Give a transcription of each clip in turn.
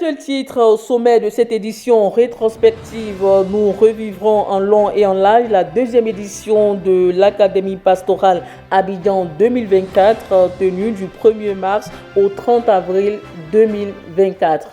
seul titre au sommet de cette édition rétrospective. Nous revivrons en long et en large la deuxième édition de l'Académie pastorale Abidjan 2024, tenue du 1er mars au 30 avril 2024.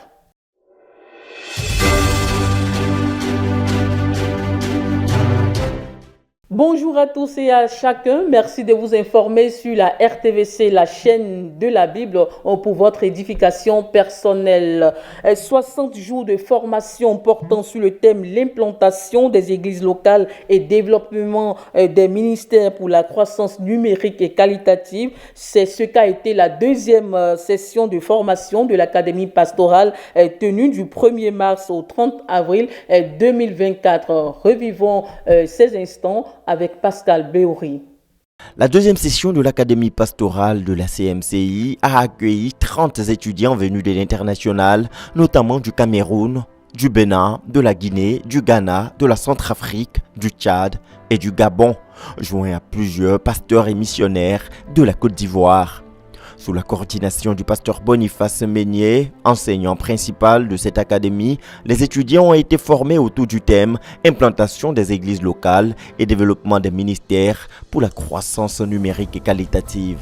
Bonjour à tous et à chacun. Merci de vous informer sur la RTVC, la chaîne de la Bible, pour votre édification personnelle. 60 jours de formation portant sur le thème l'implantation des églises locales et développement des ministères pour la croissance numérique et qualitative. C'est ce qu'a été la deuxième session de formation de l'Académie pastorale tenue du 1er mars au 30 avril 2024. Revivons ces instants avec Pascal Béouri. La deuxième session de l'Académie pastorale de la CMCI a accueilli 30 étudiants venus de l'international, notamment du Cameroun, du Bénin, de la Guinée, du Ghana, de la Centrafrique, du Tchad et du Gabon, joints à plusieurs pasteurs et missionnaires de la Côte d'Ivoire. Sous la coordination du pasteur Boniface Meignier, enseignant principal de cette académie, les étudiants ont été formés autour du thème « Implantation des églises locales et développement des ministères pour la croissance numérique et qualitative ».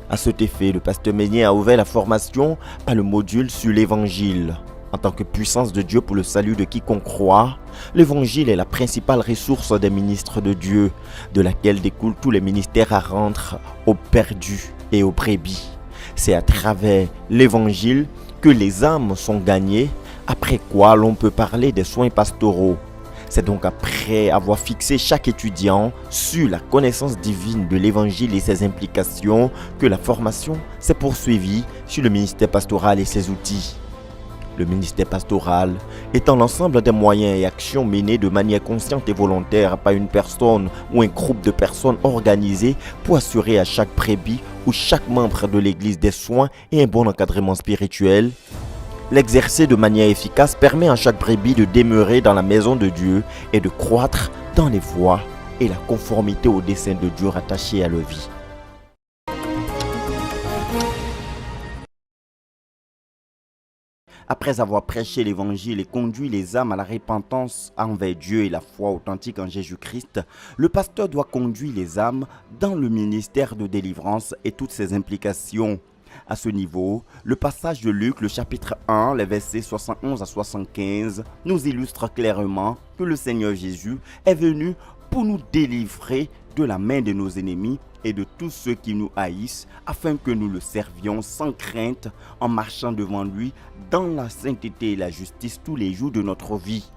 À cet effet, le pasteur Meignier a ouvert la formation par le module sur l'Évangile. En tant que puissance de Dieu pour le salut de quiconque croit, l'Évangile est la principale ressource des ministres de Dieu, de laquelle découlent tous les ministères à rendre aux perdus et aux brebis. C'est à travers l'Évangile que les âmes sont gagnées, après quoi l'on peut parler des soins pastoraux. C'est donc après avoir fixé chaque étudiant sur la connaissance divine de l'Évangile et ses implications que la formation s'est poursuivie sur le ministère pastoral et ses outils. Le ministère pastoral étant l'ensemble des moyens et actions menés de manière consciente et volontaire par une personne ou un groupe de personnes organisées pour assurer à chaque brebis ou chaque membre de l'Église des soins et un bon encadrement spirituel. L'exercer de manière efficace permet à chaque brebis de demeurer dans la maison de Dieu et de croître dans les voies et la conformité au dessein de Dieu rattaché à leur vie. Après avoir prêché l'évangile et conduit les âmes à la repentance envers Dieu et la foi authentique en Jésus-Christ, le pasteur doit conduire les âmes dans le ministère de délivrance et toutes ses implications. À ce niveau, le passage de Luc, le chapitre 1, les versets 71 à 75, nous illustre clairement que le Seigneur Jésus est venu pour nous délivrer de la main de nos ennemis et de tous ceux qui nous haïssent, afin que nous le servions sans crainte en marchant devant lui dans la sainteté et la justice tous les jours de notre vie.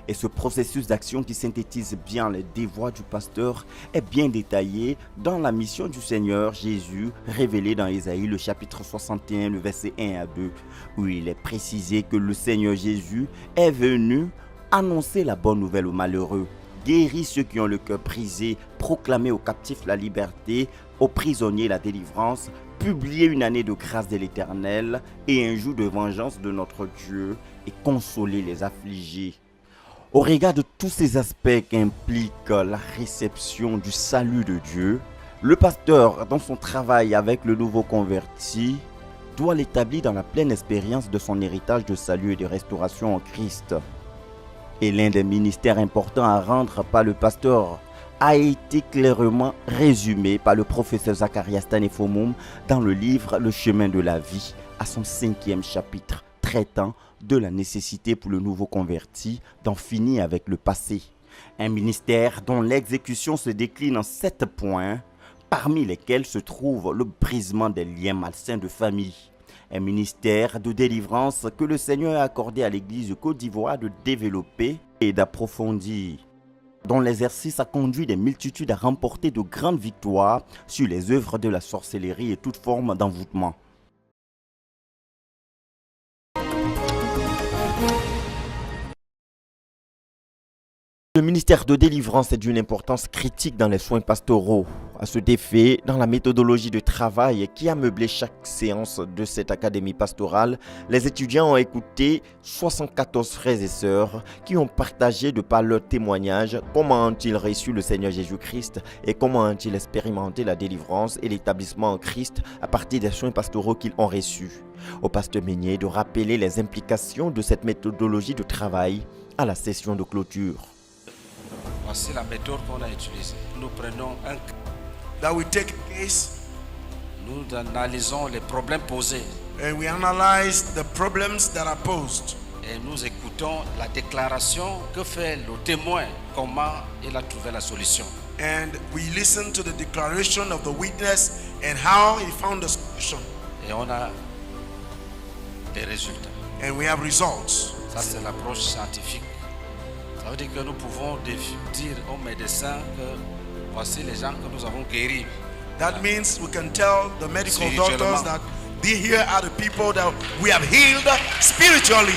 Et ce processus d'action qui synthétise bien les devoirs du pasteur est bien détaillé dans la mission du Seigneur Jésus révélée dans Ésaïe le chapitre 61, le verset 1 à 2, où il est précisé que le Seigneur Jésus est venu annoncer la bonne nouvelle aux malheureux, guérir ceux qui ont le cœur brisé, proclamer aux captifs la liberté, aux prisonniers la délivrance, publier une année de grâce de l'Éternel et un jour de vengeance de notre Dieu et consoler les affligés. Au regard de tous ces aspects qu'implique la réception du salut de Dieu, le pasteur, dans son travail avec le nouveau converti, doit l'établir dans la pleine expérience de son héritage de salut et de restauration en Christ. Et l'un des ministères importants à rendre par le pasteur a été clairement résumé par le professeur Zacharias Tanefomoum dans le livre Le chemin de la vie, à son 5e chapitre, traitant de la nécessité pour le nouveau converti d'en finir avec le passé. Un ministère dont l'exécution se décline en 7 points, parmi lesquels se trouve le brisement des liens malsains de famille. Un ministère de délivrance que le Seigneur a accordé à l'Église de Côte d'Ivoire de développer et d'approfondir, dont l'exercice a conduit des multitudes à remporter de grandes victoires sur les œuvres de la sorcellerie et toute forme d'envoûtement. Le ministère de délivrance est d'une importance critique dans les soins pastoraux. À ce effet, dans la méthodologie de travail qui a meublé chaque séance de cette académie pastorale, les étudiants ont écouté 74 frères et sœurs qui ont partagé de par leur témoignage comment ont-ils reçu le Seigneur Jésus-Christ et comment ont-ils expérimenté la délivrance et l'établissement en Christ à partir des soins pastoraux qu'ils ont reçus. Au pasteur Meignet de rappeler les implications de cette méthodologie de travail à la session de clôture. Voici la méthode qu'on a utilisée. Nous prenons un cas. That we take a case Nous analysons les problèmes posés and we analyze the problems that are posed. et nous écoutons la déclaration que fait le témoin, comment il a trouvé la solution. And we listen to the declaration of the witness and how he found the solution. Et on a des résultats. And we have results. Ça, c'est l'approche scientifique. Ça veut dire que nous pouvons dire aux médecins que voici les gens que nous avons guéris. That means we can tell the medical Spirituellement. doctors that here are the people that we have healed spiritually.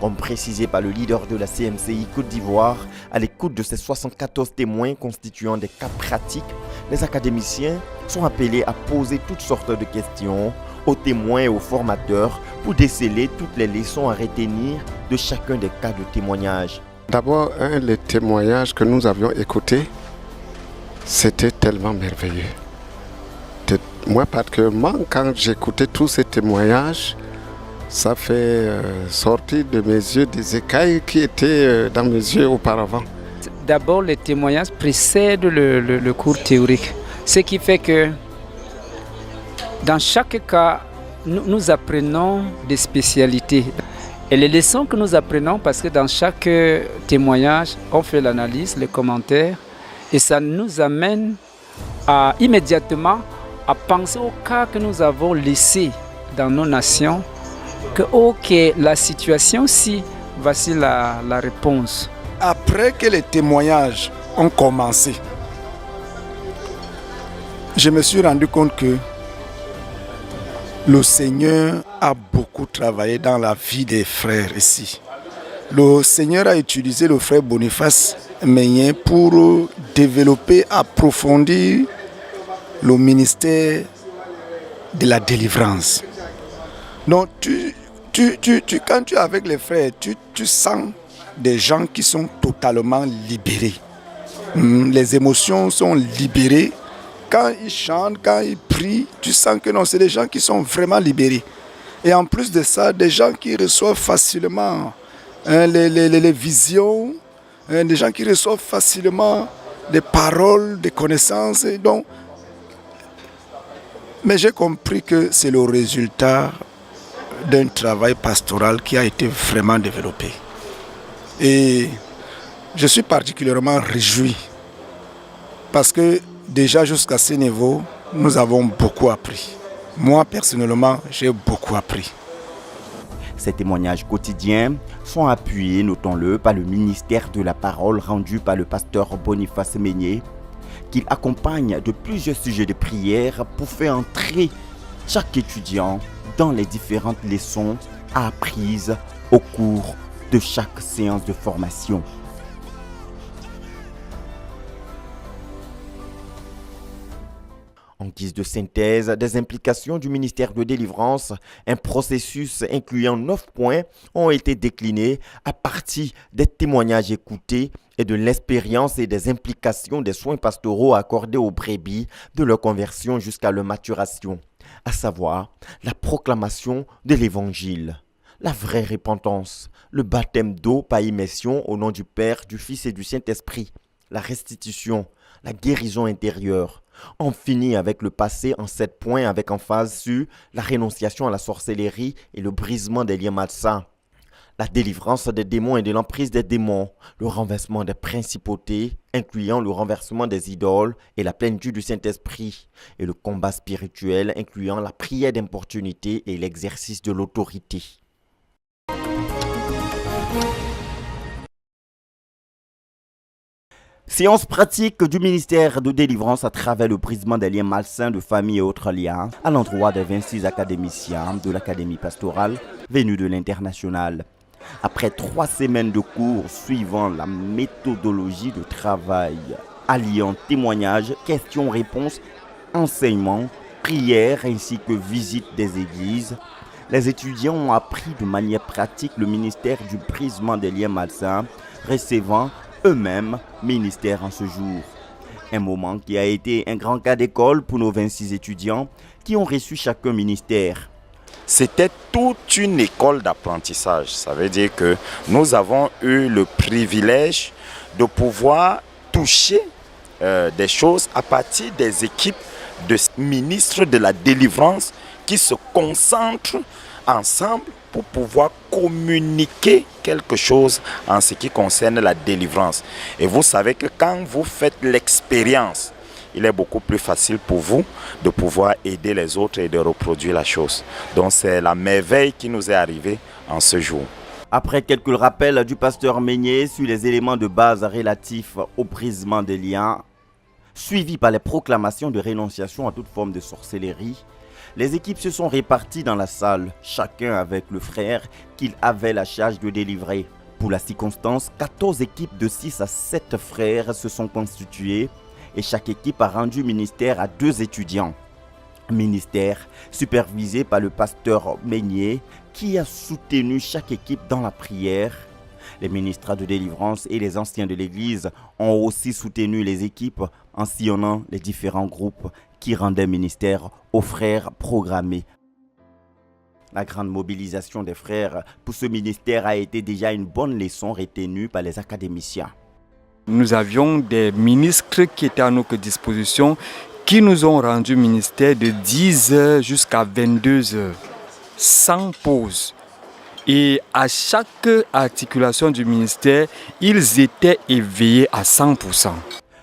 Comme précisé par le leader de la CMCI Côte d'Ivoire, à l'écoute de ces 74 témoins constituant des cas pratiques, les académiciens sont appelés à poser toutes sortes de questions aux témoins et aux formateurs pour déceler toutes les leçons à retenir de chacun des cas de témoignage. D'abord, les témoignages que nous avions écoutés, c'était tellement merveilleux. Moi, particulièrement, quand j'écoutais tous ces témoignages, ça fait sortir de mes yeux des écailles qui étaient dans mes yeux auparavant. D'abord, les témoignages précèdent le cours théorique. Ce qui fait que dans chaque cas, nous apprenons des spécialités. Et les leçons que nous apprenons, parce que dans chaque témoignage, on fait l'analyse, les commentaires, et ça nous amène immédiatement à penser aux cas que nous avons laissés dans nos nations, que ok, la situation, si, voici la réponse. Après que les témoignages ont commencé, je me suis rendu compte que le Seigneur a beaucoup travaillé dans la vie des frères ici. Le Seigneur a utilisé le frère Boniface Meignet pour développer, approfondir le ministère de la délivrance. Donc, quand tu es avec les frères, tu sens des gens qui sont totalement libérés. Les émotions sont libérées. Quand ils chantent, quand ils prient, tu sens que non, c'est des gens qui sont vraiment libérés. Et en plus de ça, des gens qui reçoivent facilement les visions, des gens qui reçoivent facilement des paroles, des connaissances. Et donc, mais j'ai compris que c'est le résultat d'un travail pastoral qui a été vraiment développé. Et je suis particulièrement réjoui parce que déjà jusqu'à ce niveau, nous avons beaucoup appris. Moi, personnellement, j'ai beaucoup appris. Ces témoignages quotidiens sont appuyés, notons-le, par le ministère de la parole rendu par le pasteur Boniface Meignet, qu'il accompagne de plusieurs sujets de prière pour faire entrer chaque étudiant dans les différentes leçons apprises au cours de chaque séance de formation. En guise de synthèse des implications du ministère de délivrance, un processus incluant 9 points ont été déclinés à partir des témoignages écoutés et de l'expérience et des implications des soins pastoraux accordés aux brebis de leur conversion jusqu'à leur maturation, à savoir la proclamation de l'évangile, la vraie repentance, le baptême d'eau par immersion au nom du Père, du Fils et du Saint-Esprit, la restitution, la guérison intérieure. On finit avec le passé en 7 points avec emphase sur la rénonciation à la sorcellerie et le brisement des liens malsains, la délivrance des démons et de l'emprise des démons, le renversement des principautés, incluant le renversement des idoles et la plénitude du Saint-Esprit, et le combat spirituel, incluant la prière d'importunité et l'exercice de l'autorité. Séance pratique du ministère de délivrance à travers le brisement des liens malsains de famille et autres liens à l'endroit des 26 académiciens de l'Académie pastorale venus de l'international. Après 3 semaines de cours suivant la méthodologie de travail, alliant témoignages, questions-réponses, enseignements, prières ainsi que visite des églises, les étudiants ont appris de manière pratique le ministère du brisement des liens malsains, recevant eux-mêmes ministère en ce jour. Un moment qui a été un grand cas d'école pour nos 26 étudiants qui ont reçu chacun ministère. C'était toute une école d'apprentissage. Ça veut dire que nous avons eu le privilège de pouvoir toucher des choses à partir des équipes de ministres de la délivrance qui se concentrent ensemble pour pouvoir communiquer quelque chose en ce qui concerne la délivrance. Et vous savez que quand vous faites l'expérience, il est beaucoup plus facile pour vous de pouvoir aider les autres et de reproduire la chose. Donc c'est la merveille qui nous est arrivée en ce jour. Après quelques rappels du pasteur Meignet sur les éléments de base relatifs au brisement des liens, suivis par les proclamations de rénonciation à toute forme de sorcellerie, les équipes se sont réparties dans la salle, chacun avec le frère qu'il avait la charge de délivrer. Pour la circonstance, 14 équipes de 6 à 7 frères se sont constituées et chaque équipe a rendu ministère à 2 étudiants. Ministère supervisé par le pasteur Meignet qui a soutenu chaque équipe dans la prière. Les ministres de délivrance et les anciens de l'église ont aussi soutenu les équipes en sillonnant les différents groupes qui rendaient ministère aux frères programmés. La grande mobilisation des frères pour ce ministère a été déjà une bonne leçon retenue par les académiciens. Nous avions des ministres qui étaient à notre disposition, qui nous ont rendu ministère de 10h jusqu'à 22h, sans pause. Et à chaque articulation du ministère, ils étaient éveillés à 100%.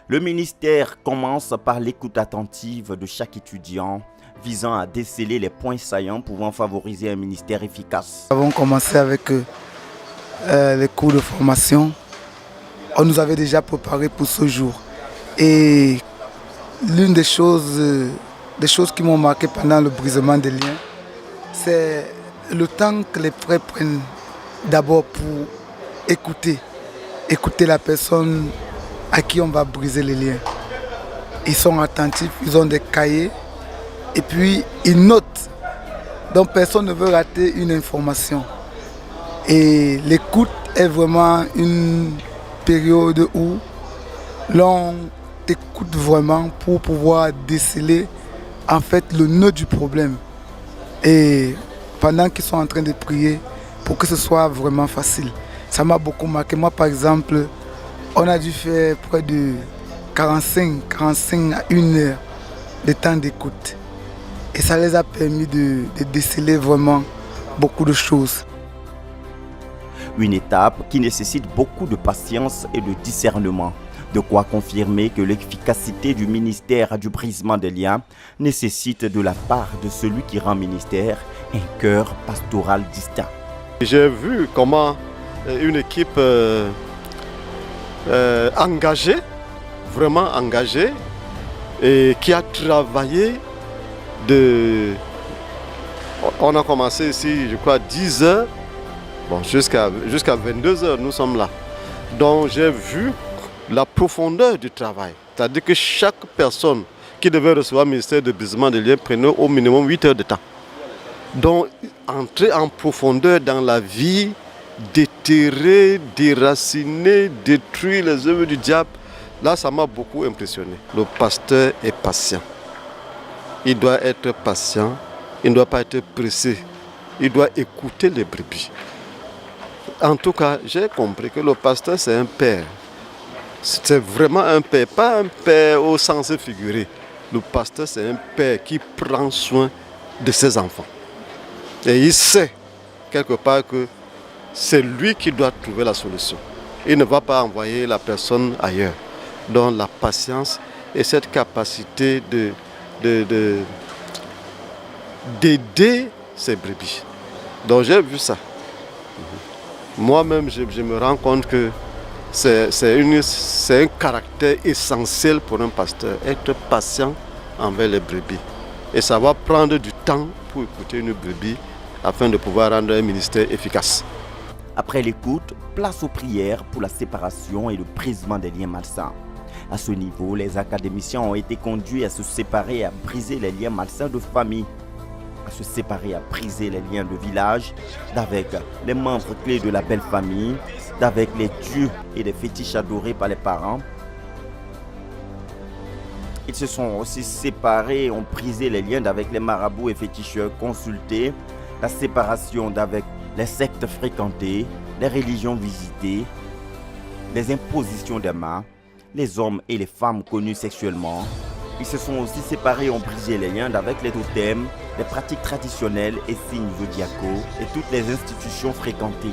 Le ministère commence par l'écoute attentive de chaque étudiant, visant à déceler les points saillants pouvant favoriser un ministère efficace. Nous avons commencé avec les cours de formation. On nous avait déjà préparé pour ce jour. Et l'une des choses qui m'ont marqué pendant le brisement des liens, c'est le temps que les frères prennent d'abord pour écouter la personne à qui on va briser les liens. Ils sont attentifs, ils ont des cahiers et puis ils notent. Donc personne ne veut rater une information. Et l'écoute est vraiment une période où l'on écoute vraiment pour pouvoir déceler en fait le nœud du problème. Et pendant qu'ils sont en train de prier, pour que ce soit vraiment facile. Ça m'a beaucoup marqué. Moi par exemple, on a dû faire près de 45 à 1 heure de temps d'écoute. Et ça les a permis de déceler vraiment beaucoup de choses. Une étape qui nécessite beaucoup de patience et de discernement. De quoi confirmer que l'efficacité du ministère du brisement des liens nécessite de la part de celui qui rend ministère un cœur pastoral distinct. J'ai vu comment une équipe engagée, vraiment engagée, et qui a travaillé on a commencé ici, je crois, 10 heures, bon, jusqu'à 22 heures, nous sommes là. Donc j'ai vu la profondeur du travail. C'est-à-dire que chaque personne qui devait recevoir le ministère de brisement des liens prenait au minimum 8 heures de temps. Donc entrer en profondeur dans la vie, déterrer, déraciner, détruire les œuvres du diable, là ça m'a beaucoup impressionné. Le pasteur est patient. Il doit être patient, il ne doit pas être pressé. Il doit écouter les brebis. En tout cas, j'ai compris que le pasteur c'est un père. C'est vraiment un père, pas un père au sens figuré. Le pasteur c'est un père qui prend soin de ses enfants. Et il sait quelque part que c'est lui qui doit trouver la solution. Il ne va pas envoyer la personne ailleurs. Donc la patience et cette capacité d'aider ses brebis. Donc j'ai vu ça. Moi-même, je me rends compte que c'est un caractère essentiel pour un pasteur, être patient envers les brebis et savoir prendre du temps pour écouter une brebis afin de pouvoir rendre un ministère efficace. Après l'écoute, place aux prières pour la séparation et le brisement des liens malsains. À ce niveau, les académiciens ont été conduits à se séparer et à briser les liens malsains de famille, à se séparer, à briser les liens de village, d'avec les membres clés de la belle famille, d'avec les dieux et les fétiches adorés par les parents. Ils se sont aussi séparés et ont brisé les liens d'avec les marabouts et féticheurs consultés, la séparation d'avec les sectes fréquentées, les religions visitées, les impositions des mains, les hommes et les femmes connus sexuellement. Ils se sont aussi séparés et ont brisé les liens avec les totems, les pratiques traditionnelles et signes zodiacaux et toutes les institutions fréquentées.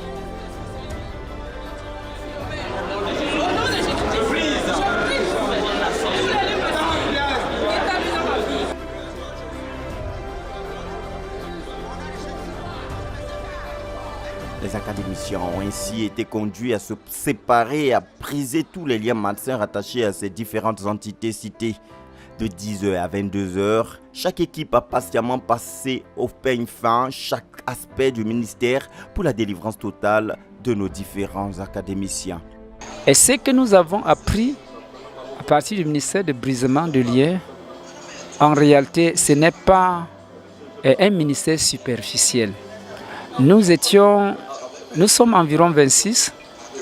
Les académiciens ont ainsi été conduits à se séparer et à briser tous les liens malsains rattachés à ces différentes entités citées. De 10h à 22h, chaque équipe a patiemment passé au peigne fin chaque aspect du ministère pour la délivrance totale de nos différents académiciens. Et ce que nous avons appris à partir du ministère de brisement de liens, en réalité, ce n'est pas un ministère superficiel. Nous sommes environ 26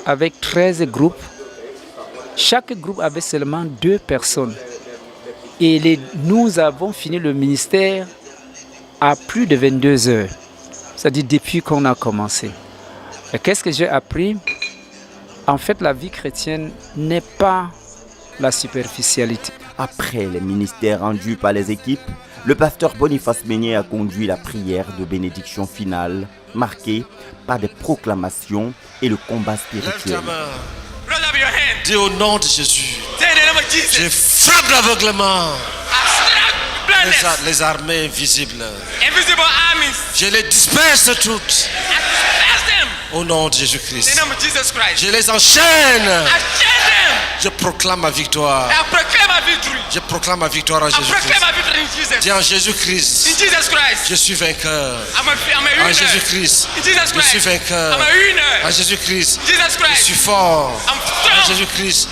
avec 13 groupes. Chaque groupe avait seulement 2 personnes. Et nous avons fini le ministère à plus de 22 heures. C'est-à-dire depuis qu'on a commencé. Et qu'est-ce que j'ai appris? En fait, la vie chrétienne n'est pas la superficialité. Après les ministères rendus par les équipes, le pasteur Boniface Meignet a conduit la prière de bénédiction finale, marquée par des proclamations et le combat spirituel. Dis au nom de Jésus, je frappe l'aveuglement. Les armées invisibles, je les disperse toutes. Au nom de Jésus-Christ, je les enchaîne. Je proclame ma victoire. Je proclame ma victoire en Jésus-Christ. Dis en Jésus-Christ, je suis vainqueur. En Jésus-Christ, je suis vainqueur. En Jésus-Christ, je suis fort. En Jésus-Christ,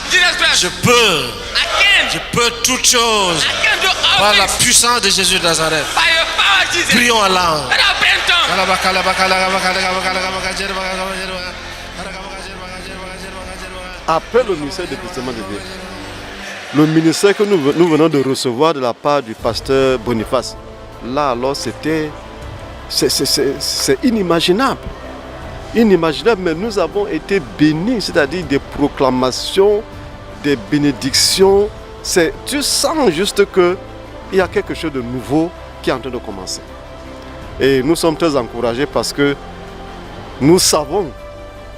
je peux toutes choses par la puissance de Jésus de Nazareth. Prions en langue. Après le ministère de brisement de liens, le ministère que nous venons de recevoir de la part du pasteur Boniface, là alors c'est inimaginable. Inimaginable, mais nous avons été bénis, c'est-à-dire des proclamations, des bénédictions. Tu sens juste qu'il y a quelque chose de nouveau qui est en train de commencer. Et nous sommes très encouragés parce que nous savons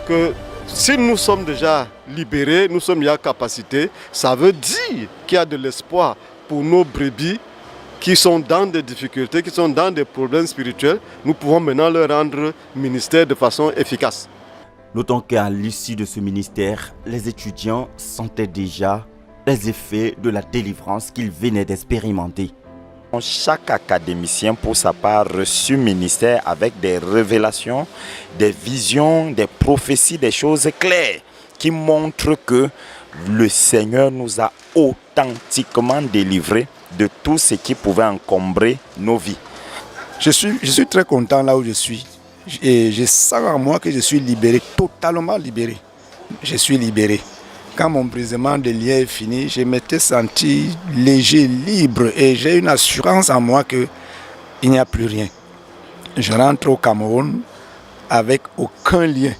que si nous sommes déjà libérés, nous sommes déjà capacité, ça veut dire qu'il y a de l'espoir pour nos brebis qui sont dans des difficultés, qui sont dans des problèmes spirituels. Nous pouvons maintenant leur rendre ministère de façon efficace. Notons qu'à l'issue de ce ministère, les étudiants sentaient déjà les effets de la délivrance qu'ils venaient d'expérimenter. Chaque académicien, pour sa part, reçu ministère avec des révélations, des visions, des prophéties, des choses claires qui montrent que le Seigneur nous a authentiquement délivrés de tout ce qui pouvait encombrer nos vies. Je suis très content là où je suis. Et je sens en moi que je suis libéré, totalement libéré. Je suis libéré. Quand mon brisement de liens est fini, je m'étais senti léger, libre et j'ai une assurance en moi qu'il n'y a plus rien. Je rentre au Cameroun avec aucun lien.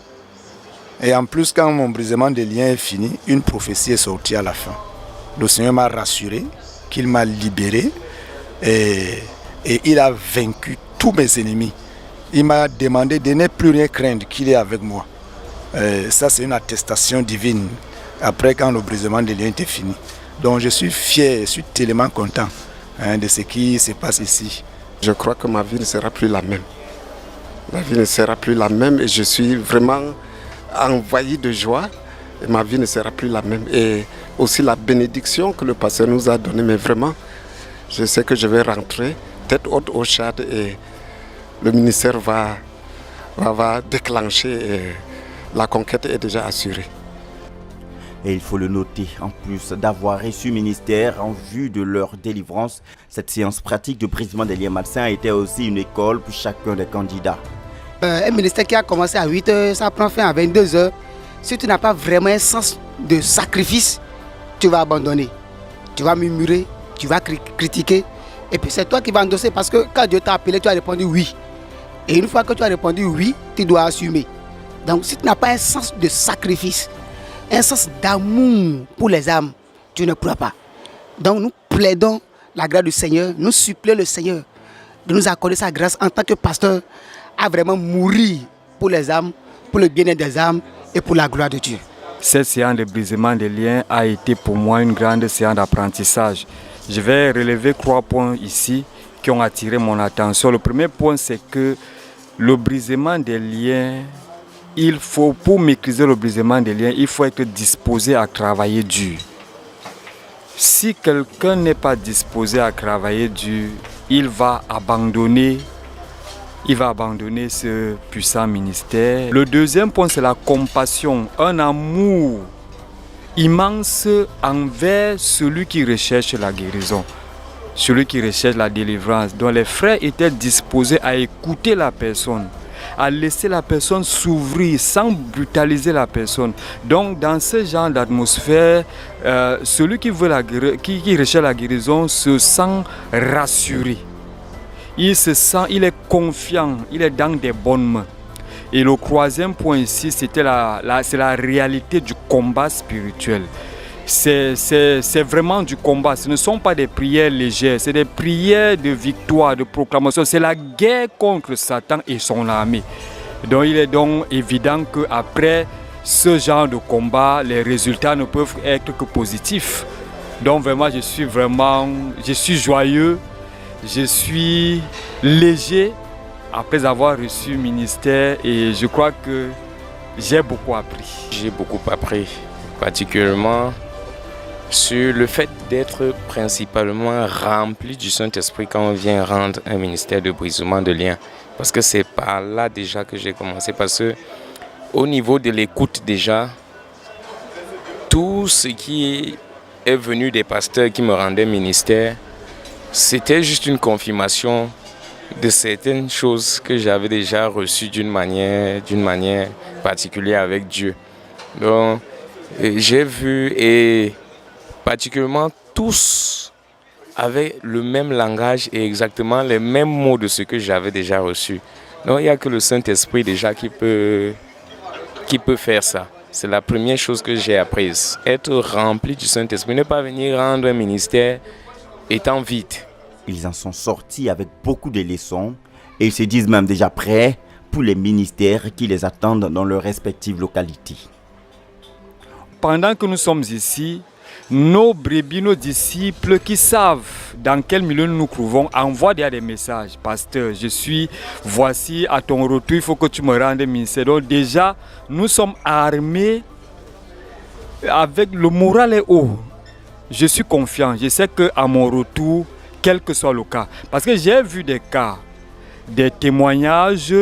Et en plus, quand mon brisement de liens est fini, une prophétie est sortie à la fin. Le Seigneur m'a rassuré qu'il m'a libéré et il a vaincu tous mes ennemis. Il m'a demandé de ne plus rien craindre, qu'il est avec moi. Ça, c'est une attestation divine. Après, quand le brisement de liens était fini. Donc, je suis fier, je suis tellement content de ce qui se passe ici. Je crois que ma vie ne sera plus la même. Ma vie ne sera plus la même et je suis vraiment envahi de joie et ma vie ne sera plus la même. Et aussi la bénédiction que le pasteur nous a donnée, mais vraiment, je sais que je vais rentrer tête haute au Tchad et le ministère va déclencher et la conquête est déjà assurée. Et il faut le noter, en plus d'avoir reçu ministère en vue de leur délivrance, cette séance pratique de brisement des liens malsains a été aussi une école pour chacun des candidats. Un ministère qui a commencé à 8 h, ça prend fin à 22 h. Si tu n'as pas vraiment un sens de sacrifice, tu vas abandonner. Tu vas murmurer, tu vas critiquer. Et puis c'est toi qui vas endosser parce que quand Dieu t'a appelé, tu as répondu oui. Et une fois que tu as répondu oui, tu dois assumer. Donc si tu n'as pas un sens de sacrifice, un sens d'amour pour les âmes, tu ne pourras pas. Donc nous plaidons la grâce du Seigneur, nous supplions le Seigneur de nous accorder sa grâce en tant que pasteur à vraiment mourir pour les âmes, pour le bien-être des âmes et pour la gloire de Dieu. Cette séance de brisement des liens a été pour moi une grande séance d'apprentissage. Je vais relever 3 points ici qui ont attiré mon attention. Le premier point, c'est que le brisement des liens, pour maîtriser le brisement des liens, il faut être disposé à travailler dur. Si quelqu'un n'est pas disposé à travailler dur, il va abandonner ce puissant ministère. Le deuxième point, c'est la compassion, un amour immense envers celui qui recherche la guérison, celui qui recherche la délivrance. Donc les frères étaient disposés à écouter la personne, à laisser la personne s'ouvrir sans brutaliser la personne. Donc dans ce genre d'atmosphère, celui qui recherche la guérison se sent rassuré. Il est confiant, il est dans des bonnes mains. Et le troisième point ici, c'est la réalité du combat spirituel. C'est vraiment du combat. Ce ne sont pas des prières légères, c'est des prières de victoire, de proclamation. C'est la guerre contre Satan et son armée. Donc il est donc évident qu'après ce genre de combat, les résultats ne peuvent être que positifs. Donc vraiment, je suis joyeux, je suis léger après avoir reçu le ministère et je crois que j'ai beaucoup appris. J'ai beaucoup appris, particulièrement sur le fait d'être principalement rempli du Saint-Esprit quand on vient rendre un ministère de brisement de liens. Parce que c'est par là déjà que j'ai commencé. Parce que au niveau de l'écoute déjà, tout ce qui est venu des pasteurs qui me rendaient ministère, c'était juste une confirmation de certaines choses que j'avais déjà reçues d'une manière particulière avec Dieu. Donc, j'ai vu et particulièrement tous avaient le même langage et exactement les mêmes mots de ce que j'avais déjà reçu. Donc, il n'y a que le Saint-Esprit déjà qui peut faire ça. C'est la première chose que j'ai apprise. Être rempli du Saint-Esprit, ne pas venir rendre un ministère étant vide. Ils en sont sortis avec beaucoup de leçons et ils se disent même déjà prêts pour les ministères qui les attendent dans leurs respectives localités. Pendant que nous sommes ici, nos brebis, nos disciples qui savent dans quel milieu nous nous trouvons envoient des messages. Pasteur, voici à ton retour, il faut que tu me rendes ministère. Donc déjà, nous sommes armés avec le moral est haut. Je suis confiant, je sais qu'à mon retour, quel que soit le cas. Parce que j'ai vu des cas, des témoignages,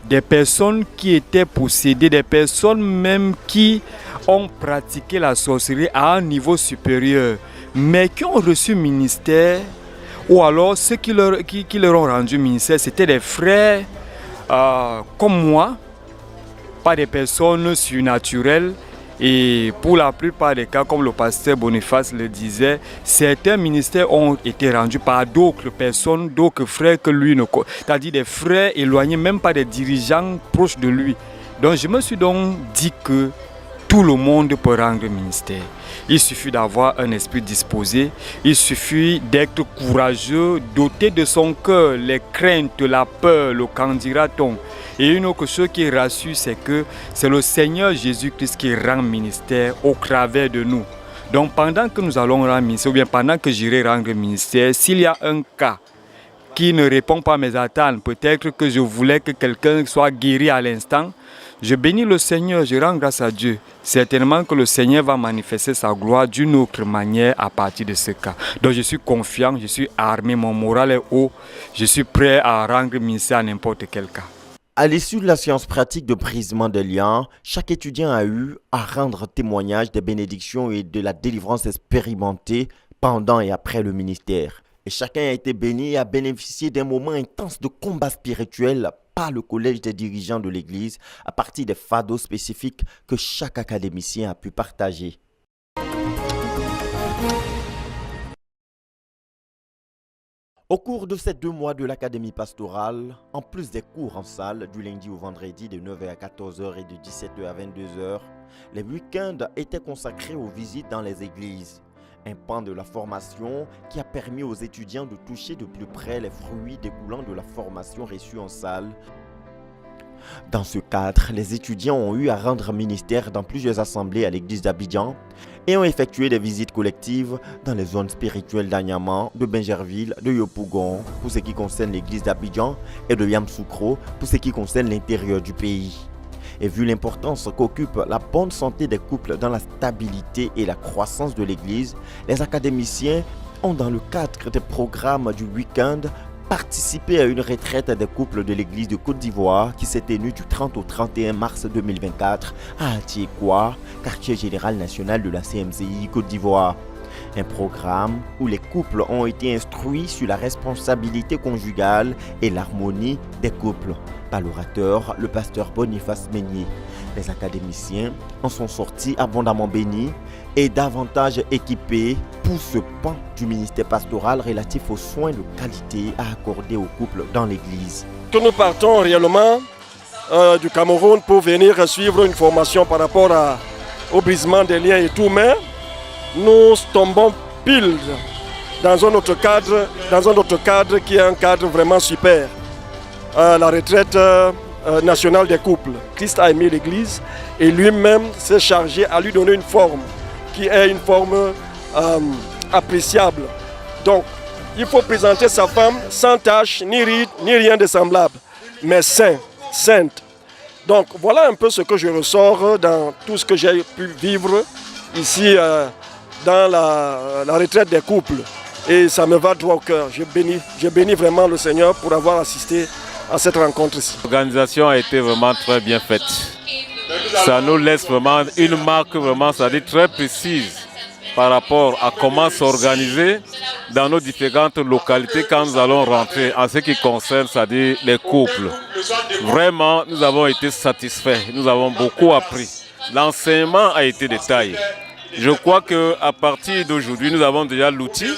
des personnes qui étaient possédées, des personnes même qui ont pratiqué la sorcellerie à un niveau supérieur, mais qui ont reçu ministère, ou alors ceux qui leur ont rendu ministère, c'était des frères comme moi, pas des personnes surnaturelles. Et pour la plupart des cas, comme le pasteur Boniface le disait, certains ministères ont été rendus par d'autres personnes, d'autres frères que lui ne connaît. C'est-à-dire des frères éloignés, même pas des dirigeants proches de lui. Donc je me suis donc dit que tout le monde peut rendre ministère. Il suffit d'avoir un esprit disposé, il suffit d'être courageux, doté de son cœur, les craintes, la peur, le qu'en dira-t-on. Et une autre chose qui rassure, c'est que c'est le Seigneur Jésus-Christ qui rend ministère au travers de nous. Donc pendant que nous allons rendre ministère, ou bien pendant que j'irai rendre ministère, s'il y a un cas qui ne répond pas à mes attentes, peut-être que je voulais que quelqu'un soit guéri à l'instant, Je bénis le Seigneur, je rends grâce à Dieu. Certainement que le Seigneur va manifester sa gloire d'une autre manière à partir de ce cas. Donc je suis confiant, je suis armé, mon moral est haut. Je suis prêt à rendre ministère à n'importe quel cas. À l'issue de la séance pratique de brisement des liens, chaque étudiant a eu à rendre témoignage des bénédictions et de la délivrance expérimentée pendant et après le ministère. Et chacun a été béni et a bénéficié d'un moment intense de combat spirituel par le collège des dirigeants de l'Église à partir des fardeaux spécifiques que chaque académicien a pu partager. Au cours de ces 2 mois de l'académie pastorale, en plus des cours en salle du lundi au vendredi de 9h à 14h et de 17h à 22h, les week-ends étaient consacrés aux visites dans les églises. Un pan de la formation qui a permis aux étudiants de toucher de plus près les fruits découlant de la formation reçue en salle. Dans ce cadre, les étudiants ont eu à rendre ministère dans plusieurs assemblées à l'église d'Abidjan et ont effectué des visites collectives dans les zones spirituelles d'Agnaman, de Bingerville, de Yopougon pour ce qui concerne l'église d'Abidjan et de Yamsoukro pour ce qui concerne l'intérieur du pays. Et vu l'importance qu'occupe la bonne santé des couples dans la stabilité et la croissance de l'Église, les académiciens ont, dans le cadre des programmes du week-end, participé à une retraite des couples de l'Église de Côte d'Ivoire qui s'est tenue du 30 au 31 mars 2024 à Atiekwa, quartier général national de la CMCI Côte d'Ivoire. Un programme où les couples ont été instruits sur la responsabilité conjugale et l'harmonie des couples par l'orateur, le pasteur Boniface Meignier. Les académiciens en sont sortis abondamment bénis et davantage équipés pour ce pan du ministère pastoral relatif aux soins de qualité à accorder aux couples dans l'Église. Que nous partons réellement du Cameroun pour venir suivre une formation par rapport au brisement des liens et tout, mais nous tombons pile dans un autre cadre qui est un cadre vraiment super. La retraite nationale des couples. Christ a aimé l'Église et lui-même s'est chargé à lui donner une forme qui est une forme appréciable. Donc, il faut présenter sa femme sans tache, ni ride, ni rien de semblable, mais sainte. Donc, voilà un peu ce que je ressors dans tout ce que j'ai pu vivre ici dans la retraite des couples. Et ça me va droit au cœur. Je bénis vraiment le Seigneur pour avoir assisté à cette rencontre-ci. L'organisation a été vraiment très bien faite. Ça nous laisse vraiment une marque vraiment, ça dit très précise par rapport à comment s'organiser dans nos différentes localités quand nous allons rentrer en ce qui concerne, c'est-à-dire les couples. Vraiment, nous avons été satisfaits, nous avons beaucoup appris. L'enseignement a été de taille. Je crois qu'à partir d'aujourd'hui, nous avons déjà l'outil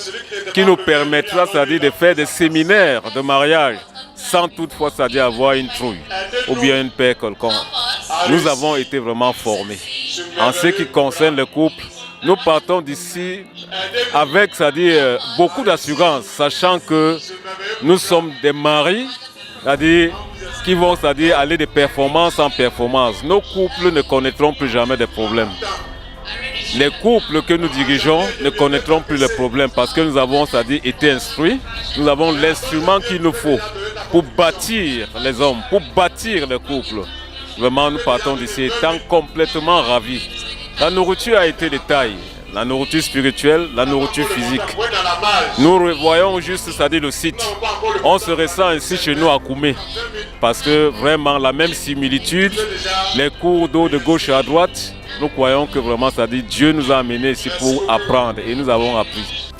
qui nous permettra, c'est-à-dire de faire des séminaires de mariage sans toutefois, c'est-à-dire avoir une trouille ou bien une paix quelconque. Nous avons été vraiment formés. En ce qui concerne les couples, nous partons d'ici avec, c'est-à-dire, beaucoup d'assurance, sachant que nous sommes des maris, c'est-à-dire qui vont, c'est-à-dire, aller de performance en performance. Nos couples ne connaîtront plus jamais de problèmes. Les couples que nous dirigeons ne connaîtront plus les problèmes parce que nous avons, c'est-à-dire, été instruits. Nous avons l'instrument qu'il nous faut pour bâtir les hommes, pour bâtir les couples. Vraiment, nous partons d'ici étant complètement ravis. La nourriture a été de taille, la nourriture spirituelle, la nourriture physique. Nous revoyons juste, c'est-à-dire le site. On se ressent ainsi chez nous à Koumé. Parce que vraiment, la même similitude, les cours d'eau de gauche à droite, nous croyons que vraiment, c'est-à-dire Dieu nous a amenés ici pour apprendre et nous avons appris.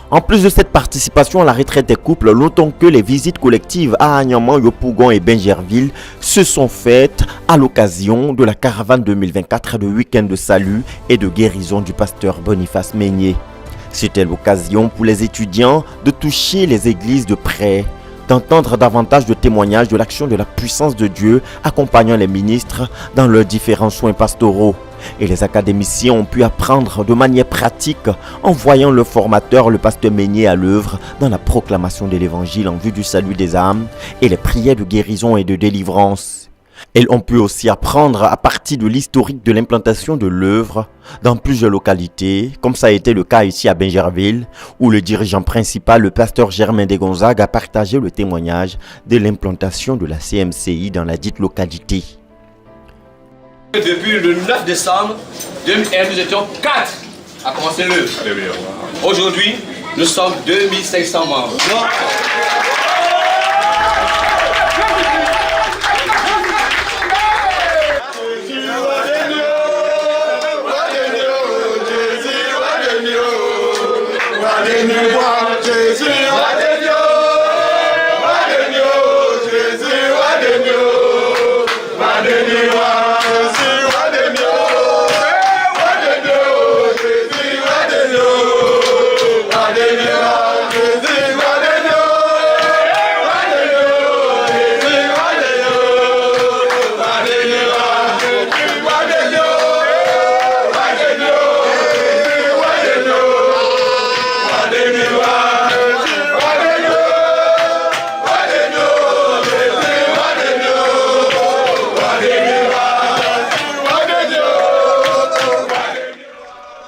En plus de cette participation à la retraite des couples, notons que les visites collectives à Agnaman, Yopougon et Bingerville se sont faites à l'occasion de la caravane 2024 de week-end de salut et de guérison du pasteur Boniface Meignier. C'était l'occasion pour les étudiants de toucher les églises de près, d'entendre davantage de témoignages de l'action de la puissance de Dieu accompagnant les ministres dans leurs différents soins pastoraux. Et les académiciens ont pu apprendre de manière pratique en voyant le formateur, le pasteur Meignier, à l'œuvre dans la proclamation de l'évangile en vue du salut des âmes et les prières de guérison et de délivrance. Elles ont pu aussi apprendre à partir de l'historique de l'implantation de l'œuvre dans plusieurs localités, comme ça a été le cas ici à Bingerville, où le dirigeant principal, le pasteur Germain de Gonzague, a partagé le témoignage de l'implantation de la CMCI dans la dite localité. Depuis le 9 décembre 2001, nous étions 4 à commencer l'œuvre. Aujourd'hui, nous sommes 2500 membres.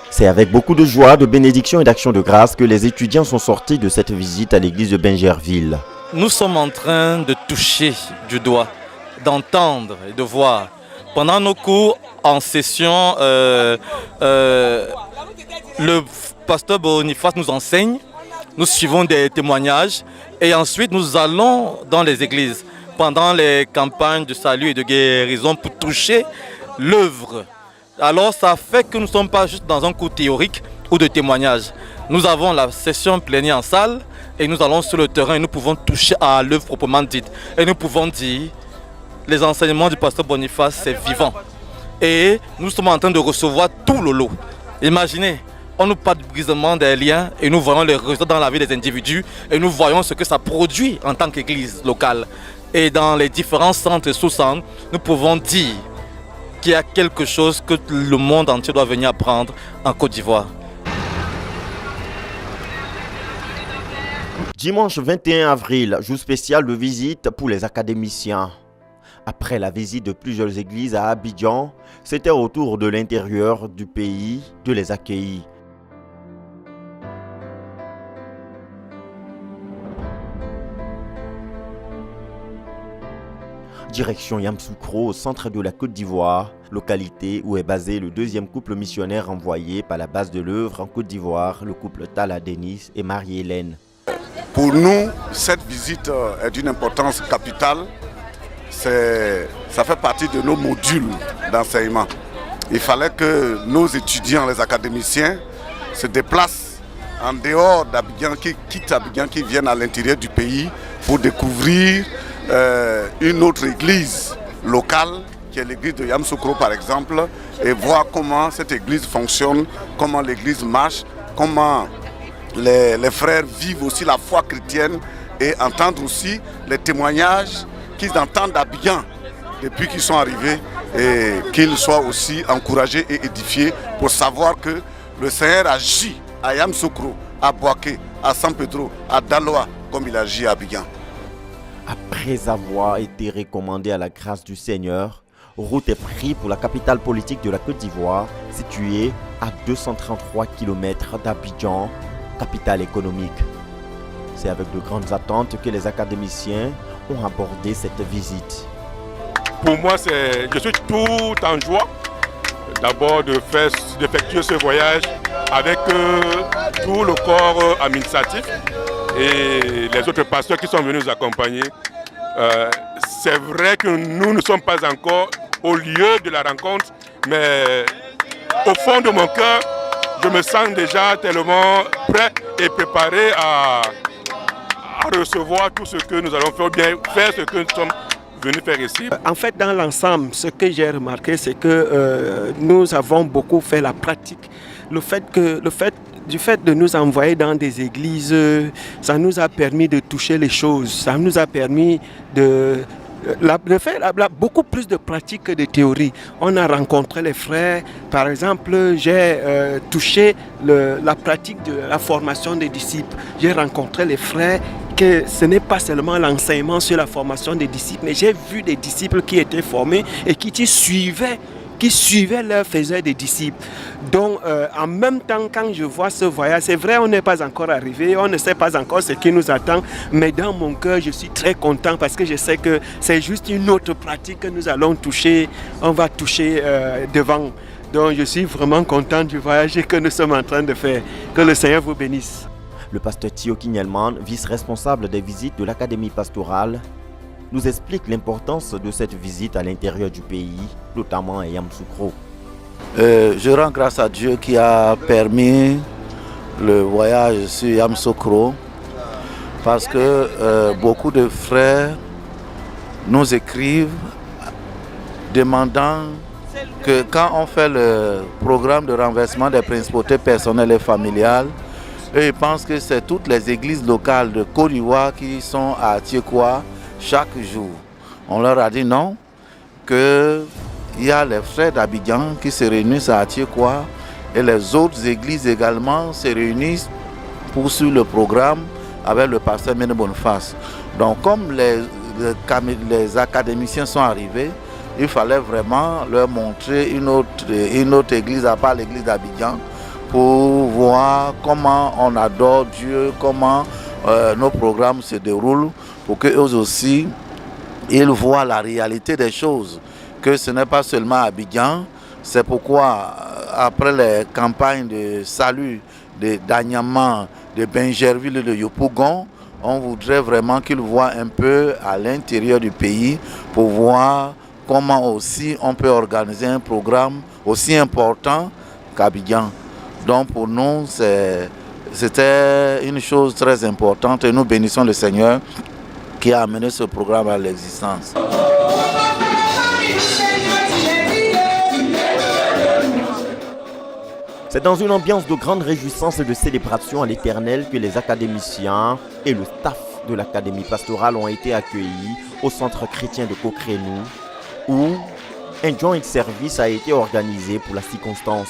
C'est avec beaucoup de joie, de bénédiction et d'action de grâce que les étudiants sont sortis de cette visite à l'église de Bingerville. Nous sommes en train de toucher du doigt, d'entendre et de voir. Pendant nos cours en session, le pasteur Boniface nous enseigne, nous suivons des témoignages et ensuite nous allons dans les églises pendant les campagnes de salut et de guérison pour toucher l'œuvre. Alors ça fait que nous ne sommes pas juste dans un cours théorique ou de témoignage. Nous avons la session plénière en salle et nous allons sur le terrain et nous pouvons toucher à l'œuvre proprement dite. Et nous pouvons dire, les enseignements du pasteur Boniface, c'est vivant. Et nous sommes en train de recevoir tout le lot. Imaginez, on nous parle du brisement des liens et nous voyons les résultats dans la vie des individus et nous voyons ce que ça produit en tant qu'église locale. Et dans les différents centres et sous-centres, nous pouvons dire qu'il y a quelque chose que le monde entier doit venir apprendre en Côte d'Ivoire. Dimanche 21 avril, jour spécial de visite pour les académiciens. Après la visite de plusieurs églises à Abidjan, c'était au tour de l'intérieur du pays de les accueillir. Direction Yamoussoukro, au centre de la Côte d'Ivoire, localité où est basé le deuxième couple missionnaire envoyé par la base de l'œuvre en Côte d'Ivoire, le couple Tala Denis et Marie-Hélène. Pour nous, cette visite est d'une importance capitale. Ça fait partie de nos modules d'enseignement. Il fallait que nos étudiants, les académiciens, se déplacent en dehors d'Abidjan, qui quittent Abidjan, qui viennent à l'intérieur du pays pour découvrir une autre église locale, qui est l'église de Yamoussoukro par exemple, et voir comment cette église fonctionne, comment l'église marche, comment les frères vivent aussi la foi chrétienne et entendre aussi les témoignages qu'ils entendent d'Abidjan depuis qu'ils sont arrivés et qu'ils soient aussi encouragés et édifiés pour savoir que le Seigneur agit à Yamoussoukro, à Bouaké, à San Pedro, à Daloa comme il agit à Abidjan. Après avoir été recommandé à la grâce du Seigneur, route est prise pour la capitale politique de la Côte d'Ivoire, située à 233 km d'Abidjan, capitale économique. C'est avec de grandes attentes que les académiciens ont abordé cette visite. Pour moi, je suis tout en joie d'abord d'effectuer ce voyage avec tout le corps administratif et les autres pasteurs qui sont venus nous accompagner. C'est vrai que nous ne sommes pas encore au lieu de la rencontre, mais au fond de mon cœur, je me sens déjà tellement prêt et préparé à recevoir tout ce que nous allons faire, bien faire ce que nous sommes venus faire ici. En fait, dans l'ensemble, ce que j'ai remarqué, c'est que nous avons beaucoup fait la pratique. Du fait de nous envoyer dans des églises, ça nous a permis de toucher les choses, ça nous a permis de faire beaucoup plus de pratique que de théorie. On a rencontré les frères. Par exemple, j'ai touché la pratique de la formation des disciples. J'ai rencontré les frères que ce n'est pas seulement l'enseignement sur la formation des disciples, mais j'ai vu des disciples qui étaient formés et qui suivaient qui suivaient leur faisait des disciples. Donc en même temps, quand je vois ce voyage, c'est vrai, on n'est pas encore arrivé, on ne sait pas encore ce qui nous attend, mais dans mon cœur, je suis très content parce que je sais que c'est juste une autre pratique que nous allons toucher, on va toucher devant. Donc je suis vraiment content du voyage que nous sommes en train de faire. Que le Seigneur vous bénisse. Le pasteur Thio Kinyelman, vice-responsable des visites de l'Académie pastorale, nous explique l'importance de cette visite à l'intérieur du pays, notamment à Yamoussoukro. Je rends grâce à Dieu qui a permis le voyage sur Yamoussoukro parce que beaucoup de frères nous écrivent demandant que quand on fait le programme de renversement des principautés personnelles et familiales, ils pensent que c'est toutes les églises locales de Côte d'Ivoire qui sont à Tiekwa chaque jour. On leur a dit non, qu'il y a les frères d'Abidjan qui se réunissent à Tiekwa et les autres églises également se réunissent pour suivre le programme avec le pasteur Méné Boniface. Donc comme les académiciens sont arrivés, il fallait vraiment leur montrer une autre église à part l'église d'Abidjan pour voir comment on adore Dieu, comment nos programmes se déroulent, pour qu'eux aussi, ils voient la réalité des choses, que ce n'est pas seulement Abidjan. C'est pourquoi, après les campagnes de salut d'Anyama, de Benjerville et de Yopougon, on voudrait vraiment qu'ils voient un peu à l'intérieur du pays pour voir comment aussi on peut organiser un programme aussi important qu'Abidjan. Donc pour nous, c'était une chose très importante et nous bénissons le Seigneur qui a amené ce programme à l'existence. C'est dans une ambiance de grande réjouissance et de célébration à l'Éternel que les académiciens et le staff de l'Académie pastorale ont été accueillis au centre chrétien de Kokrenou, où un joint service a été organisé pour la circonstance.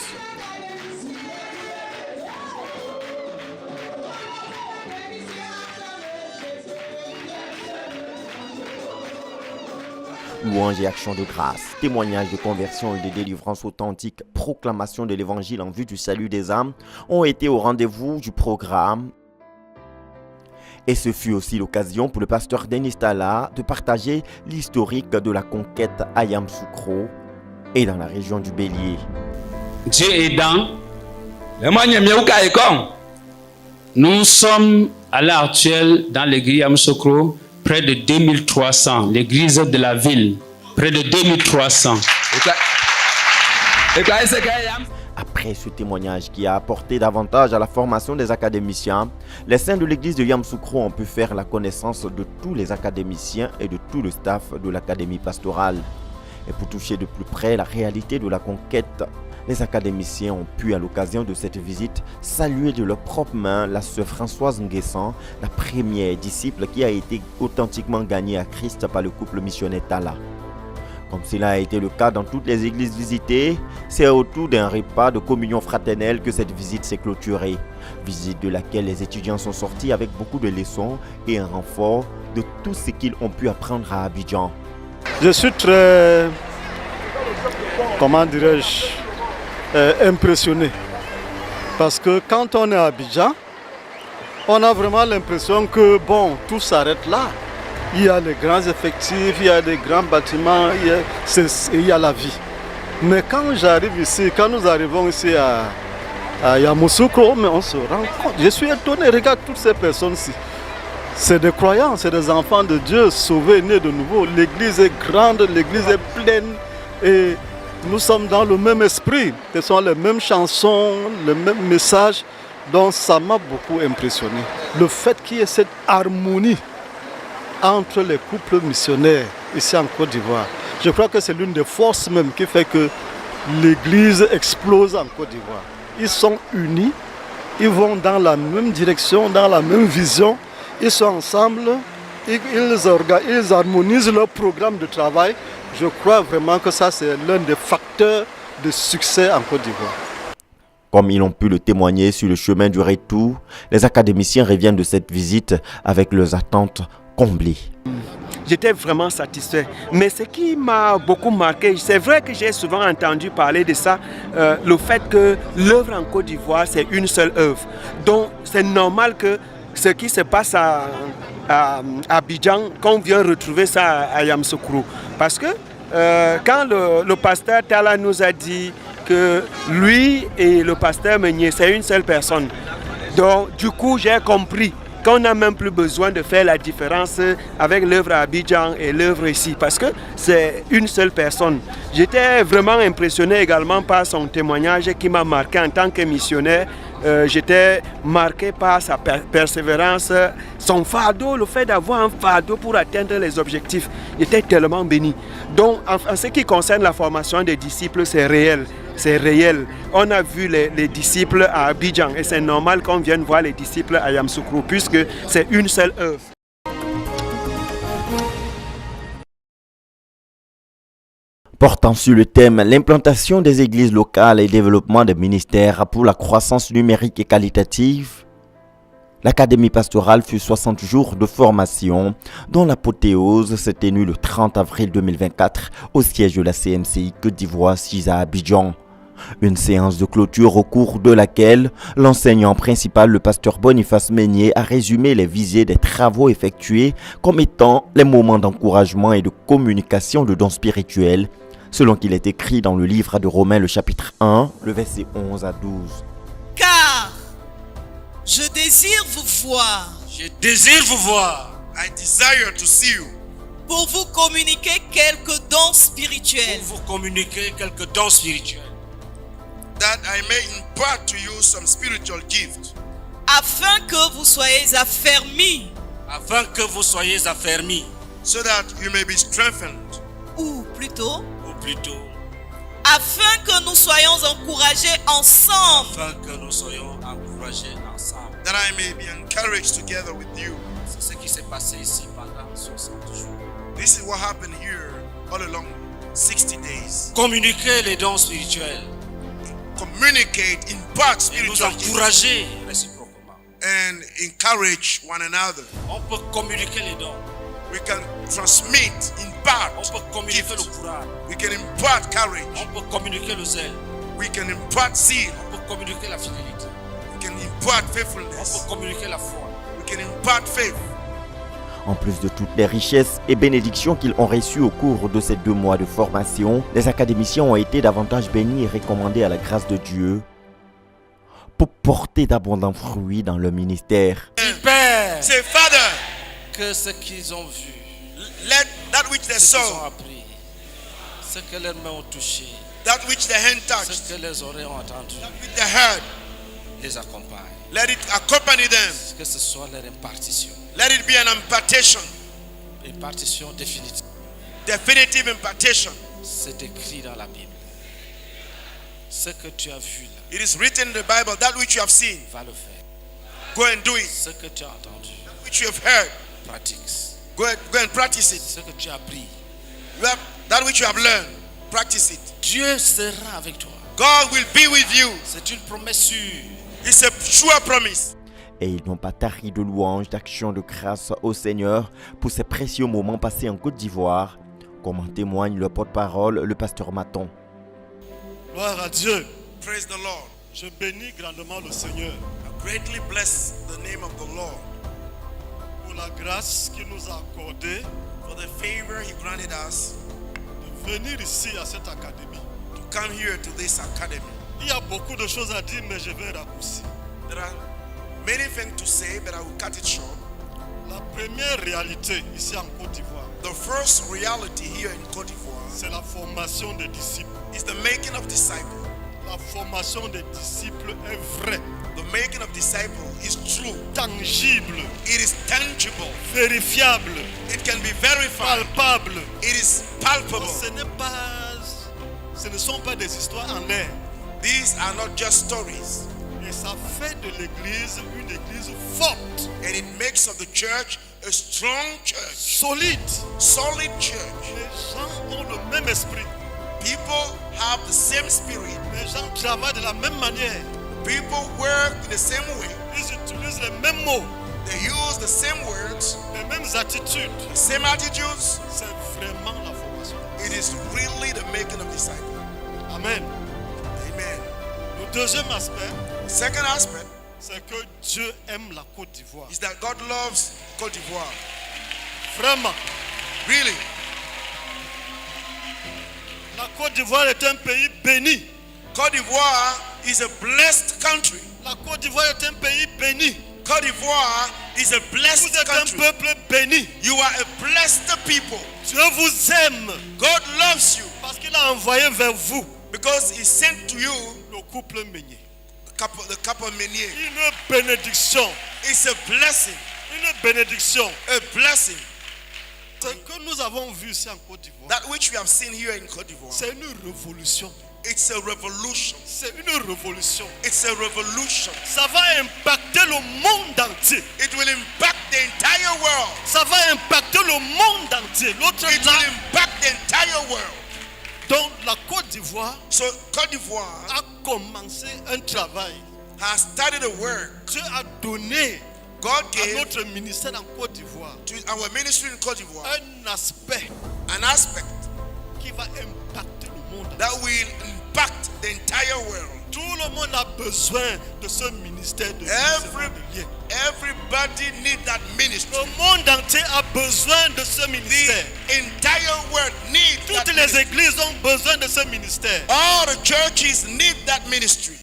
Louanges et actions de grâce, témoignages de conversion et de délivrance authentique, proclamation de l'évangile en vue du salut des âmes ont été au rendez-vous du programme. Et ce fut aussi l'occasion pour le pasteur Denis Tala de partager l'historique de la conquête à Yamoussoukro et dans la région du Bélier. Dieu aidant, nous sommes à l'heure actuelle dans l'église Yamoussoukro, près de 2300, l'église de la ville, près de 2300. Après ce témoignage qui a apporté davantage à la formation des académiciens, les saints de l'église de Yamoussoukro ont pu faire la connaissance de tous les académiciens et de tout le staff de l'académie pastorale. Et pour toucher de plus près la réalité de la conquête, les académiciens ont pu, à l'occasion de cette visite, saluer de leurs propres mains la sœur Françoise Nguessan, la première disciple qui a été authentiquement gagnée à Christ par le couple missionnaire Tala. Comme cela a été le cas dans toutes les églises visitées, c'est autour d'un repas de communion fraternelle que cette visite s'est clôturée. Visite de laquelle les étudiants sont sortis avec beaucoup de leçons et un renfort de tout ce qu'ils ont pu apprendre à Abidjan. Je suis très, comment dirais-je, impressionné. Parce que quand on est à Abidjan, on a vraiment l'impression que bon, tout s'arrête là. Il y a les grands effectifs, il y a des grands bâtiments, il y a la vie. Mais quand j'arrive ici, quand nous arrivons ici à Yamoussoukro, on se rend compte. Je suis étonné, regarde toutes ces personnes-ci. C'est des croyants, c'est des enfants de Dieu sauvés, nés de nouveau. L'église est grande, l'église est pleine et nous sommes dans le même esprit. Ce sont les mêmes chansons, les mêmes messages. Donc ça m'a beaucoup impressionné. Le fait qu'il y ait cette harmonie entre les couples missionnaires ici en Côte d'Ivoire. Je crois que c'est l'une des forces même qui fait que l'église explose en Côte d'Ivoire. Ils sont unis, ils vont dans la même direction, dans la même vision. Ils sont ensemble, ils harmonisent leur programme de travail. Je crois vraiment que ça, c'est l'un des facteurs de succès en Côte d'Ivoire. Comme ils ont pu le témoigner sur le chemin du retour, les académiciens reviennent de cette visite avec leurs attentes comblé. J'étais vraiment satisfait. Mais ce qui m'a beaucoup marqué, c'est vrai que j'ai souvent entendu parler de ça, le fait que l'œuvre en Côte d'Ivoire, c'est une seule œuvre. Donc c'est normal que ce qui se passe à Abidjan, qu'on vient retrouver ça à Yamoussoukro. Parce que quand le pasteur Tala nous a dit que lui et le pasteur Meunier, c'est une seule personne. Donc du coup, j'ai compris qu'on n'a même plus besoin de faire la différence avec l'œuvre à Abidjan et l'œuvre ici, parce que c'est une seule personne. J'étais vraiment impressionné également par son témoignage qui m'a marqué en tant que missionnaire. J'étais marqué par sa persévérance, son fardeau, le fait d'avoir un fardeau pour atteindre les objectifs. J'étais tellement béni. Donc, en ce qui concerne la formation des disciples, c'est réel. C'est réel. On a vu les disciples à Abidjan et c'est normal qu'on vienne voir les disciples à Yamoussoukro puisque c'est une seule œuvre. Portant sur le thème l'implantation des églises locales et développement des ministères pour la croissance numérique et qualitative, l'Académie pastorale fut 60 jours de formation dont l'apothéose s'est tenue le 30 avril 2024 au siège de la CMCI Côte d'Ivoire 6 à Abidjan. Une séance de clôture au cours de laquelle l'enseignant principal, le pasteur Boniface Meunier, a résumé les visées des travaux effectués comme étant les moments d'encouragement et de communication de dons spirituels, selon qu'il est écrit dans le livre de Romains, le chapitre 1, le verset 11 à 12. Car je désire vous voir. Je désire vous voir. I desire to see you. Pour vous communiquer quelques dons spirituels. Pour vous communiquer quelques dons spirituels. That I may impart to you some spiritual gift. Afin que vous soyez affermis. Afin que vous soyez affermis. So that you may be strengthened. Ou plutôt. Afin que nous soyons encouragés ensemble. Afin que nous soyons encouragés ensemble. That I may be encouraged together with you. C'est ce qui s'est passé ici pendant 60 jours. This is what happened here all along 60 days. Communiquer les dons spirituels. Communicate, impart spiritual gifts. Nous encourager réciproquement. And encourage one another. On peut communiquer les dons. We can transmit, impart. On peut communiquer le courage. We can impart courage. On peut communiquer le zèle. We can impart zeal. On peut communiquer la fidélité. We can impart faithfulness. On peut communiquer la foi. We can impart faith. En plus de toutes les richesses et bénédictions qu'ils ont reçues au cours de ces 2 mois de formation, les académiciens ont été davantage bénis et recommandés à la grâce de Dieu pour porter d'abondants fruits dans leur ministère. Père, say, Father, que ce qu'ils ont vu, let that which they saw, ce qu'ils ont appris, ce que leurs mains ont touché, that which their hand touched, ce que leurs oreilles ont entendu, that which they heard, les accompagne. Let it accompany them. Que ce soit leur impartition. Let it be an impartation. Impartition définitive. Definitive impartation. C'est écrit dans la Bible. Ce que tu as vu là. It is written in the Bible, that which you have seen. Va le faire. Go and do it. Ce que tu as entendu. That which you have heard. Pratique. Go and practice it. Ce que tu as appris. That which you have learned. Practice it. Dieu sera avec toi. God will be with you. C'est une promesse sûre. It's a sure promise. Et ils n'ont pas tari de louanges, d'actions de grâce au Seigneur pour ces précieux moments passés en Côte d'Ivoire, comme en témoigne le porte-parole, le pasteur Maton. Gloire à Dieu. Praise the Lord. Je bénis grandement le Seigneur. I greatly bless the name of the Lord. Pour la grâce qu'il nous a accordée. For the favor He granted us. De venir ici à cette académie. To come here to this academy. Il y a beaucoup de choses à dire, mais je vais raccourcir. There are many things to say, but I will cut it short. La première réalité ici en Côte d'Ivoire. The first reality here in Côte d'Ivoire. C'est la formation des disciples. Is the making of disciples. La formation des disciples est vraie. The making of disciples is true. Tangible. It is tangible. Vérifiable. It can be verified. Palpable. It is palpable. Ce ne sont pas des histoires en l'air. These are not just stories. Et ça fait de l'église une église forte. And it makes of the church a strong church. Solide. Solid church. Les gens ont le même esprit. People have the same spirit. Les gens travaillent de la même manière. People work in the same way. Ils utilisent les mêmes mots. They use the same words, les mêmes attitudes. the same attitudes. C'est vraiment la formation. It is really the making of disciples. Amen. Amen. Le deuxième aspect, Second aspect c'est que Dieu aime la Côte d'Ivoire. is that God loves Côte d'Ivoire. Vraiment. Really. La Côte d'Ivoire est un pays béni. Côte d'Ivoire is a blessed country. La Côte d'Ivoire est un pays béni. Côte d'Ivoire is a blessed Vous êtes country. un peuple béni. You are a blessed people. Dieu vous aime. God loves you Parce qu'il a envoyé vers vous because He sent to you le couple Meunier. the couple Meunier. Une bénédiction. It's a blessing. Une bénédiction. A blessing. Ce que nous avons vu ici en Côte d'Ivoire, That which we have seen here in Côte d'Ivoire. c'est une révolution. It's a revolution. C'est une révolution. It's a revolution. Ça va impacter le monde entier. It will impact the entire world. Ça va impacter le monde entier. L'autre It là, will impact the entire world. donc la Côte d'Ivoire So Côte d'Ivoire a commencé un travail. has started a work. Dieu a donné God à gave notre ministère en Côte d'Ivoire to our ministry in Côte d'Ivoire un aspect an aspect qui va impacter le monde entier. that will impact the entire world. Tout le monde a besoin de ce ministère de lien. Everybody needs that ministry. Le monde entier a besoin de ce ministère. The entire world needs that Toutes les ministry. églises ont besoin de ce ministère. All the churches need that ministry.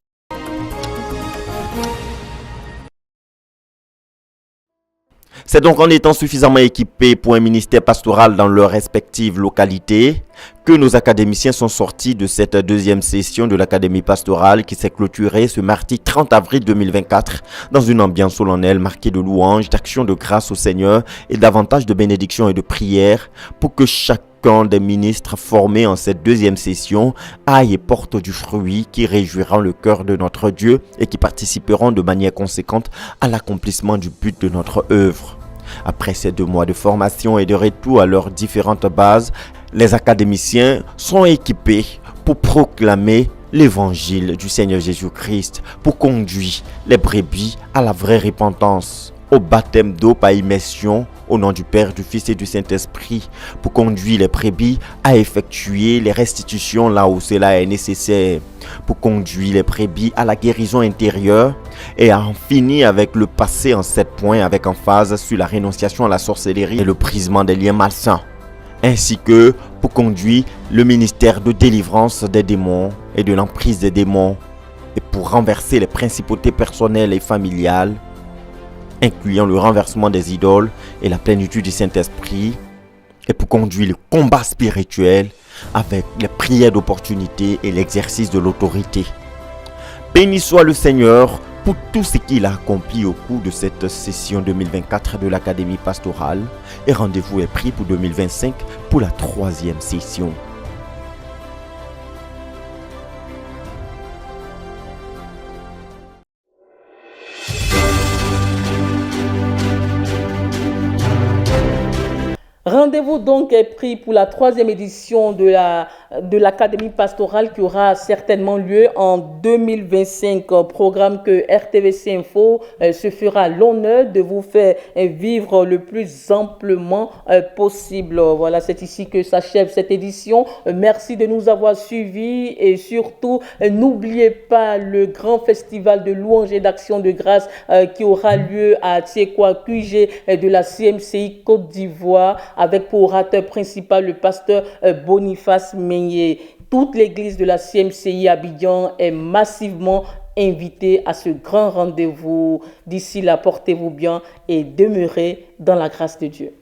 C'est donc en étant suffisamment équipés pour un ministère pastoral dans leurs respectives localités que nos académiciens sont sortis de cette deuxième session de l'Académie pastorale qui s'est clôturée ce mardi 30 avril 2024 dans une ambiance solennelle marquée de louanges, d'actions de grâce au Seigneur et davantage de bénédictions et de prières pour que chacun des ministres formés en cette deuxième session aille et porte du fruit qui réjouira le cœur de notre Dieu et qui participeront de manière conséquente à l'accomplissement du but de notre œuvre. Après ces 2 mois de formation et de retour à leurs différentes bases, les académiciens sont équipés pour proclamer l'évangile du Seigneur Jésus-Christ, pour conduire les brebis à la vraie repentance, au baptême d'eau par immersion au nom du Père, du Fils et du Saint-Esprit, pour conduire les brebis à effectuer les restitutions là où cela est nécessaire, pour conduire les brebis à la guérison intérieure et à en finir avec le passé en 7 points avec emphase sur la rénonciation à la sorcellerie et le brisement des liens malsains, ainsi que pour conduire le ministère de délivrance des démons et de l'emprise des démons et pour renverser les principautés personnelles et familiales, incluant le renversement des idoles et la plénitude du Saint-Esprit, et pour conduire le combat spirituel avec les prières d'opportunité et l'exercice de l'autorité. Béni soit le Seigneur pour tout ce qu'il a accompli au cours de cette session 2024 de l'Académie pastorale, et rendez-vous est pris pour 2025 pour la 3e session. Rendez-vous donc est pris pour la 3e édition de l'Académie pastorale qui aura certainement lieu en 2025. Programme que RTVC Info se fera l'honneur de vous faire vivre le plus amplement possible. Voilà, c'est ici que s'achève cette édition. Merci de nous avoir suivis et surtout, n'oubliez pas le grand festival de louanges et d'action de grâce qui aura lieu à Tiekwa QG de la CMCI Côte d'Ivoire, avec pour orateur principal le pasteur Boniface Meunier. Toute l'église de la CMCI Abidjan est massivement invitée à ce grand rendez-vous. D'ici là, portez-vous bien et demeurez dans la grâce de Dieu.